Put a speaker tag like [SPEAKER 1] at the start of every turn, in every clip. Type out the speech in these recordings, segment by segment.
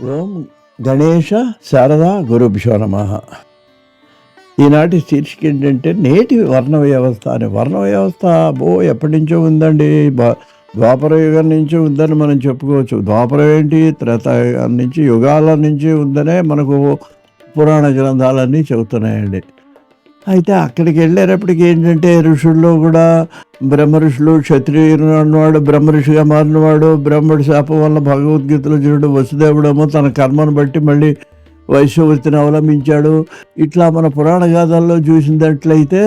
[SPEAKER 1] ఓం గణేశ శారదా గురుభ్యో నమః. ఈనాటి శీర్షిక ఏంటంటే నేటి వర్ణ వ్యవస్థ అని. వర్ణ వ్యవస్థ ఎప్పటి నుంచో ఉందండి. ద్వాపర యుగం నుంచి ఉందని మనం చెప్పుకోవచ్చు. ద్వాపరం ఏంటి, త్రేతాయుగం నుంచి, యుగాల నుంచి ఉందనే మనకు పురాణ గ్రంథాలన్నీ చెబుతున్నాయండి. అయితే అక్కడికి వెళ్ళేటప్పటికి ఏంటంటే ఋషుల్లో కూడా బ్రహ్మ ఋషులు, క్షత్రియుడు అన్నవాడు బ్రహ్మ ఋషిగా మారినవాడు, బ్రహ్మడి శాపం వల్ల భగవద్గీతలో చూడు వసుదేవుడేమో తన కర్మను బట్టి మళ్ళీ వైశ్యవృత్తిని అవలంబించాడు. ఇట్లా మన పురాణ గాథల్లో చూసినట్లయితే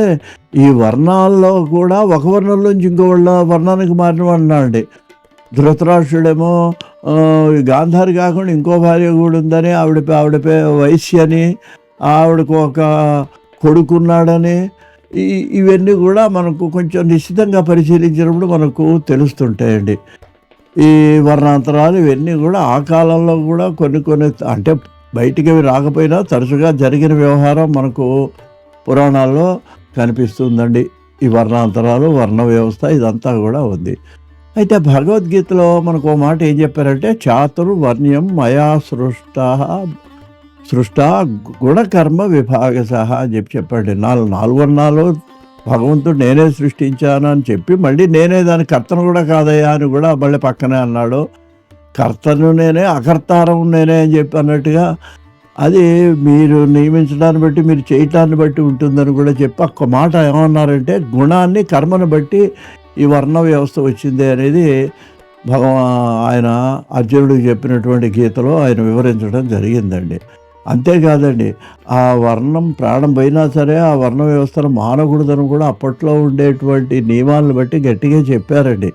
[SPEAKER 1] ఈ వర్ణాల్లో కూడా ఒక వర్ణంలోంచి ఇంకో వర్ణానికి మారినవాడినాడండి. ధృతరాష్ట్రుడేమో గాంధారి కాకుండా ఇంకో భార్య కూడా ఉందని, ఆవిడ వైశ్య అని, ఆవిడకు ఒక కొడుకున్నాడని, ఇవన్నీ కూడా మనకు కొంచెం నిశ్చితంగా పరిశీలించినప్పుడు మనకు తెలుస్తుంటాయండి. ఈ వర్ణాంతరాలు ఇవన్నీ కూడా ఆ కాలంలో కూడా కొన్ని అంటే బయటికి అవి రాకపోయినా తరచుగా జరిగిన వ్యవహారం మనకు పురాణాల్లో కనిపిస్తుందండి. ఈ వర్ణాంతరాలు, వర్ణ వ్యవస్థ ఇదంతా కూడా ఉంది. అయితే భగవద్గీతలో మనకు ఓ మాట ఏం చెప్పారంటే, చాతుర్వర్ణ్యం మయా సృష్ట గుణకర్మ విభాగశః అని చెప్పాడు. నాలుగు వర్ణాలు భగవంతుడు నేనే సృష్టించాను అని చెప్పి మళ్ళీ నేనే దాని కర్తను కూడా కాదయ్యా అని కూడా మళ్ళీ పక్కనే అన్నాడు. కర్తను నేనే, అకర్తారం నేనే అని చెప్పి అన్నట్టుగా అది మీరు నియమించడాన్ని బట్టి, మీరు చేయటాన్ని బట్టి ఉంటుందని కూడా చెప్పి ఒక్క మాట ఏమన్నారంటే, గుణాన్ని కర్మను బట్టి ఈ వర్ణ వ్యవస్థ వచ్చింది అనేది ఆయన అర్జునుడికి చెప్పినటువంటి గీతలో ఆయన వివరించడం జరిగిందండి. అంతేకాదండి, ఆ వర్ణం ప్రాణం పోయినా సరే ఆ వర్ణ వ్యవస్థను మానకూడదని కూడా అప్పట్లో ఉండేటువంటి నియమాలను బట్టి గట్టిగా చెప్పారండి.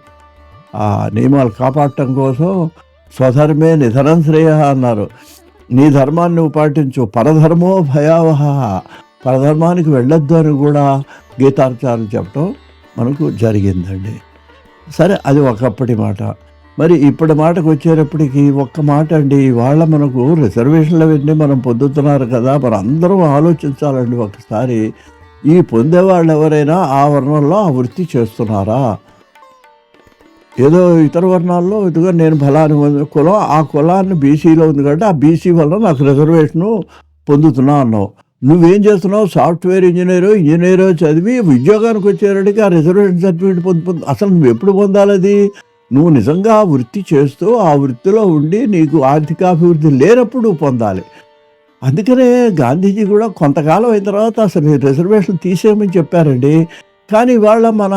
[SPEAKER 1] ఆ నియమాలు కాపాడటం కోసం స్వధర్మే నిధనం శ్రేయ అన్నారు. నీ ధర్మాన్ని నువ్వు పాటించు, పరధర్మో భయావహ, పరధర్మానికి వెళ్ళొద్దు అని కూడా గీతాచార్యులు చెప్పడం మనకు జరిగిందండి. సరే, అది ఒకప్పటి మాట. మరి ఇప్పటి మాటకు వచ్చేటప్పటికి ఒక్క మాట అండి, ఇవాళ మనకు రిజర్వేషన్లు అవన్నీ మనం పొందుతున్నారు కదా, మరి అందరూ ఆలోచించాలండి ఒకసారి. ఈ పొందేవాళ్ళు ఎవరైనా ఆ వర్ణంలో ఆ వృత్తి చేస్తున్నారా? ఏదో ఇతర వర్ణాల్లో ఇదిగో నేను ఫలాని కులం, ఆ కులాన్ని బీసీలో ఉంది కాబట్టి ఆ బీసీ వల్ల నాకు రిజర్వేషను పొందుతున్నా అన్నావు. నువ్వేం చేస్తున్నావు? సాఫ్ట్వేర్ ఇంజనీరో చదివి ఉద్యోగానికి వచ్చేటప్పటికి ఆ రిజర్వేషన్ సర్టిఫికేట్ అసలు నువ్వు ఎప్పుడు పొందాలి? అది నువ్వు నిజంగా ఆ వృత్తి చేస్తూ ఆ వృత్తిలో ఉండి నీకు ఆర్థికాభివృద్ధి లేనప్పుడు పొందాలి. అందుకనే గాంధీజీ కూడా కొంతకాలం అయిన తర్వాత అసలు రిజర్వేషన్ తీసేయమని చెప్పారండి. కానీ ఇవాళ మన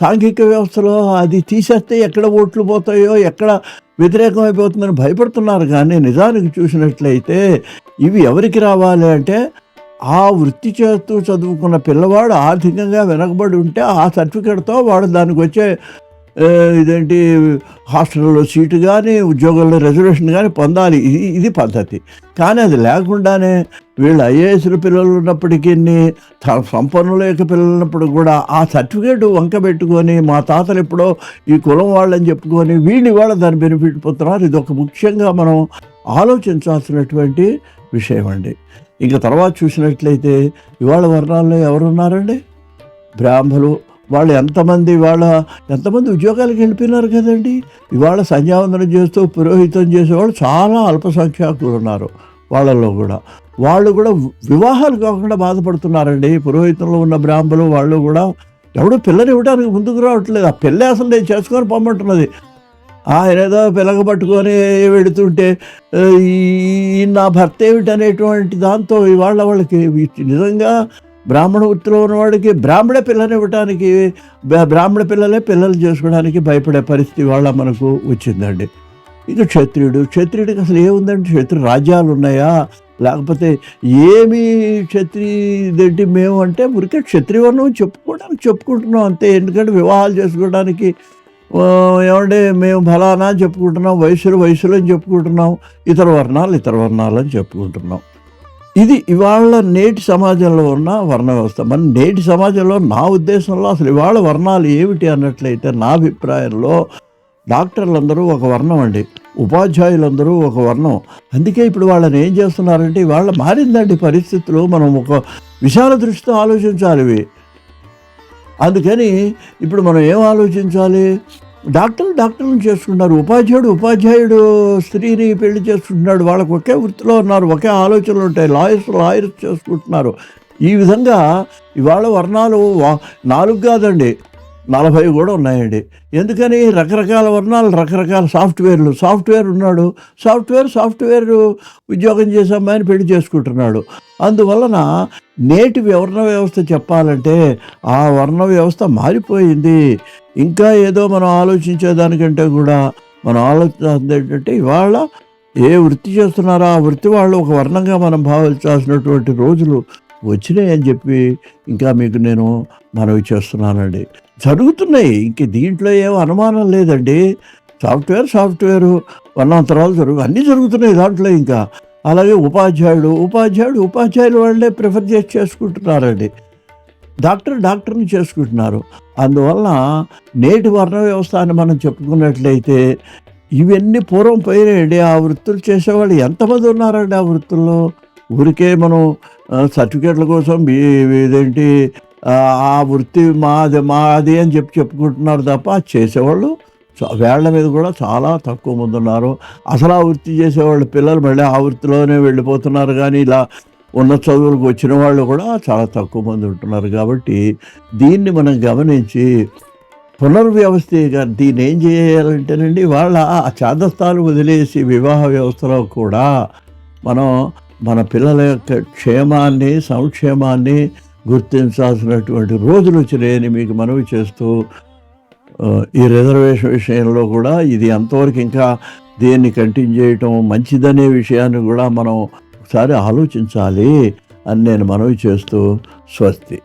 [SPEAKER 1] సాంఘిక వ్యవస్థలో అది తీసేస్తే ఎక్కడ ఓట్లు పోతాయో, ఎక్కడ వ్యతిరేకం అయిపోతుందని భయపడుతున్నారు. కానీ నిజానికి చూసినట్లయితే ఇవి ఎవరికి రావాలి అంటే, ఆ వృత్తి చేస్తూ చదువుకున్న పిల్లవాడు ఆర్థికంగా వెనకబడి ఉంటే ఆ సర్టిఫికేట్తో వాడు దానికి వచ్చే ఇదేంటి హాస్టల్లో సీటు కానీ, ఉద్యోగంలో రిజర్వేషన్ కానీ పొందాలి. ఇది పద్ధతి. కానీ అది లేకుండానే వీళ్ళు ఐఏఎస్ల పిల్లలు ఉన్నప్పటికీ, సంపన్నుల యొక్క పిల్లలు ఉన్నప్పుడు కూడా ఆ సర్టిఫికేట్ వంక పెట్టుకొని మా తాతలు ఎప్పుడో ఈ కులం వాళ్ళని చెప్పుకొని వీళ్ళు ఇవాళ దాన్ని బెనిఫిట్ పొందుతున్నారు. ఇది ఒక ముఖ్యంగా మనం ఆలోచించాల్సినటువంటి విషయం అండి. ఇంకా తర్వాత చూసినట్లయితే ఇవాళ వర్ణాల్లో ఎవరున్నారండి? బ్రాహ్మలు. వాళ్ళు ఎంతమంది ఉద్యోగాలకు వెళ్ళిపోయినారు కదండి. ఇవాళ సంధ్యావందనం చేస్తూ పురోహితం చేసేవాళ్ళు చాలా అల్పసంఖ్యాకులు ఉన్నారు. వాళ్ళల్లో కూడా వాళ్ళు కూడా వివాహాలు కాకుండా బాధపడుతున్నారండి. పురోహితంలో ఉన్న బ్రాహ్మణులు వాళ్ళు కూడా ఎవడు పిల్లని ఇవ్వడానికి ముందుకు రావట్లేదు. ఆ పిల్ల అసలు నేను చేసుకొని పొమ్మంటున్నది. ఆయన ఏదో పిల్లగ పట్టుకొని వెడుతుంటే ఈ నా భర్త ఏమిటి అనేటువంటి దాంతో ఇవాళ వాళ్ళకి నిజంగా బ్రాహ్మణ వృత్తిలో ఉన్నవాడికి బ్రాహ్మణ పిల్లని ఇవ్వడానికి, బ్రాహ్మణ పిల్లలే పిల్లలు చేసుకోవడానికి భయపడే పరిస్థితి వాళ్ళ మనకు వచ్చిందండి. ఇక క్షత్రియుడికి అసలు ఏముందండి? క్షత్రియ రాజ్యాలు ఉన్నాయా? లేకపోతే ఏమి క్షత్రియుదేంటి? మేము అంటే ఊరికే క్షత్రియవర్ణం చెప్పుకుంటున్నాం అంతే. ఎందుకంటే వివాహాలు చేసుకోవడానికి ఏమంటే మేము ఫలానా అని చెప్పుకుంటున్నాం, వయసులు అని చెప్పుకుంటున్నాం, ఇతర వర్ణాలు అని చెప్పుకుంటున్నాం. ఇది ఇవాళ నేటి సమాజంలో ఉన్న వర్ణ వ్యవస్థ. మన నేటి సమాజంలో నా ఉద్దేశంలో అసలు ఇవాళ వర్ణాలు ఏమిటి అన్నట్లయితే, నా అభిప్రాయంలో డాక్టర్లందరూ ఒక వర్ణం అండి, ఉపాధ్యాయులందరూ ఒక వర్ణం. అందుకే ఇప్పుడు వాళ్ళని ఏం చేస్తున్నారంటే, ఇవాళ మారిందండి పరిస్థితులు. మనం ఒక విశాల దృష్టితో ఆలోచించాలి ఇవి. అందుకని ఇప్పుడు మనం ఏం ఆలోచించాలి? డాక్టర్‌ని చేసుకుంటున్నారు. ఉపాధ్యాయుడు స్త్రీని పెళ్లి చేసుకుంటున్నాడు. వాళ్ళకి ఒకే వృత్తిలో ఉన్నారు. ఒకే ఆలోచనలుంటాయి. లాయర్స్ చేసుకుంటున్నారు. ఈ విధంగా ఇవాళ వర్ణాలు 4 కాదండి. 40 కూడా ఉన్నాయండి. ఎందుకని రకరకాల వర్ణాలు, రకరకాల సాఫ్ట్‌వేర్ ఉన్నాడు. సాఫ్ట్‌వేర్ ఉద్యోగం చేసే అమ్మాయిని పెళ్లి చేసుకుంటున్నాడు. అందువలన నేటి వర్ణ వ్యవస్థ చెప్పాలంటే ఆ వర్ణ వ్యవస్థ మారిపోయింది. ఇంకా ఏదో మనం ఆలోచించేదానికంటే కూడా మనం ఆలోచించాల్సింది ఏంటంటే ఇవాళ ఏ వృత్తి చేస్తున్నారో ఆ వృత్తి వాళ్ళు ఒక వర్ణంగా మనం భావించాల్సినటువంటి రోజులు వచ్చినాయని చెప్పి ఇంకా మీకు నేను మనవి చేస్తున్నానండి. జరుగుతున్నాయి. ఇంక దీంట్లో ఏం అనుమానం లేదండి. సాఫ్ట్‌వేరు వర్ణాంతరాలు అన్నీ జరుగుతున్నాయి దాంట్లో ఇంకా. అలాగే ఉపాధ్యాయులు వాళ్ళే ప్రిఫర్ చేసి చేసుకుంటున్నారండి. డాక్టర్‌ని చేసుకుంటున్నారు. అందువలన నేటి వర్ణ వ్యవస్థ అని మనం చెప్పుకున్నట్లయితే ఇవన్నీ పూర్వం పోయినాయండి. ఆ వృత్తులు చేసేవాళ్ళు ఎంతమంది ఉన్నారండి ఆ వృత్తుల్లో. ఊరికే మనం సర్టిఫికేట్ల కోసం ఇదేంటి ఆ వృత్తి మాది అని చెప్పుకుంటున్నారు తప్ప చేసేవాళ్ళు వేళ్ళ మీద కూడా చాలా తక్కువ మంది ఉన్నారు. అసలు ఆ వృత్తి చేసేవాళ్ళు పిల్లలు మళ్ళీ ఆ వృత్తిలోనే వెళ్ళిపోతున్నారు. కానీ ఇలా ఉన్నత చదువులకు వచ్చిన వాళ్ళు కూడా చాలా తక్కువ మంది ఉంటున్నారు. కాబట్టి దీన్ని మనం గమనించి పునర్వ్యవస్థీకరణ దీన్ని ఏం చేయాలంటేనండి వాళ్ళ ఆ ఛాదస్తాలు వదిలేసి వివాహ వ్యవస్థలో కూడా మనం మన పిల్లల యొక్క క్షేమాన్ని, సంక్షేమాన్ని గుర్తించాల్సినటువంటి రోజులు వచ్చినాయని మీకు మనవి చేస్తూ ఈ రిజర్వేషన్ విషయంలో కూడా ఇది ఎంతవరకు ఇంకా దీన్ని కంటిన్యూ చేయటం మంచిదనే విషయాన్ని కూడా మనం ఒకసారి ఆలోచించాలి అని నేను మనవి చేస్తూ స్వస్తి.